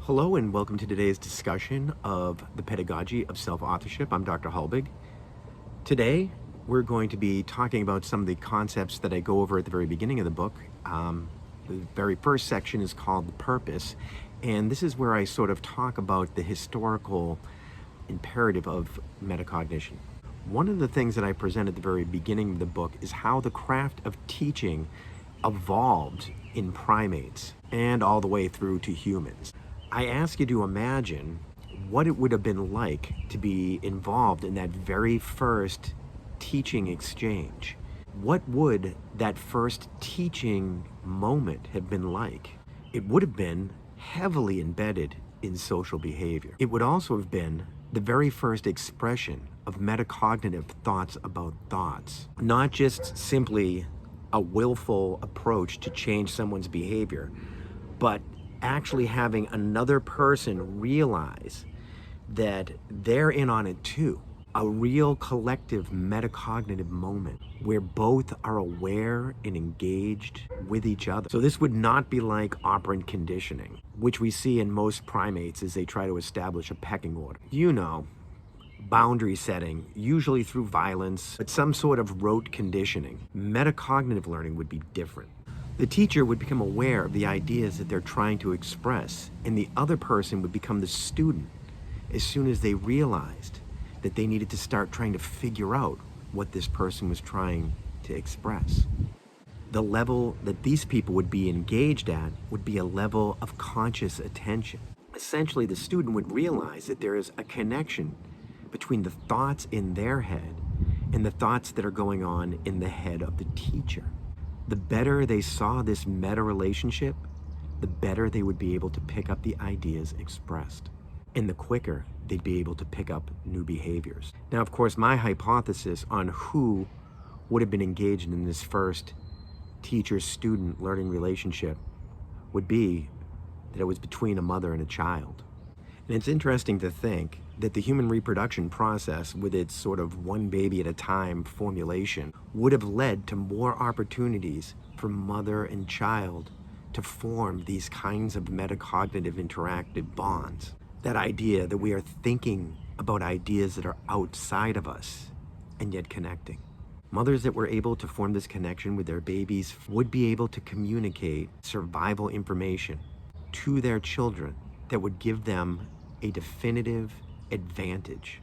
Hello and welcome to today's discussion of the pedagogy of self-authorship. I'm Dr. Halbig. Today, we're going to be talking about some of the concepts that I go over at the very beginning of the book. The very first section is called the purpose, and this is where I sort of talk about the historical imperative of metacognition. One of the things that I present at the very beginning of the book is how the craft of teaching evolved in primates and all the way through to humans. I ask you to imagine what it would have been like to be involved in that very first teaching exchange. What would that first teaching moment have been like? It would have been heavily embedded in social behavior. It would also have been the very first expression of metacognitive thoughts about thoughts, not just simply a willful approach to change someone's behavior, but actually having another person realize that they're in on it too. A real collective metacognitive moment where both are aware and engaged with each other. So this would not be like operant conditioning, which we see in most primates as they try to establish a pecking order. Boundary setting, usually through violence, but some sort of rote conditioning. Metacognitive learning would be different. The teacher would become aware of the ideas that they're trying to express, and the other person would become the student as soon as they realized that they needed to start trying to figure out what this person was trying to express. The level that these people would be engaged at would be a level of conscious attention. Essentially, the student would realize that there is a connection between the thoughts in their head and the thoughts that are going on in the head of the teacher. The better they saw this meta relationship, the better they would be able to pick up the ideas expressed. And the quicker they'd be able to pick up new behaviors. Now, of course, my hypothesis on who would have been engaged in this first teacher-student learning relationship would be that it was between a mother and a child. And it's interesting to think that the human reproduction process, with its sort of one baby at a time formulation, would have led to more opportunities for mother and child to form these kinds of metacognitive interactive bonds. That idea that we are thinking about ideas that are outside of us and yet connecting. Mothers that were able to form this connection with their babies would be able to communicate survival information to their children that would give them a definitive advantage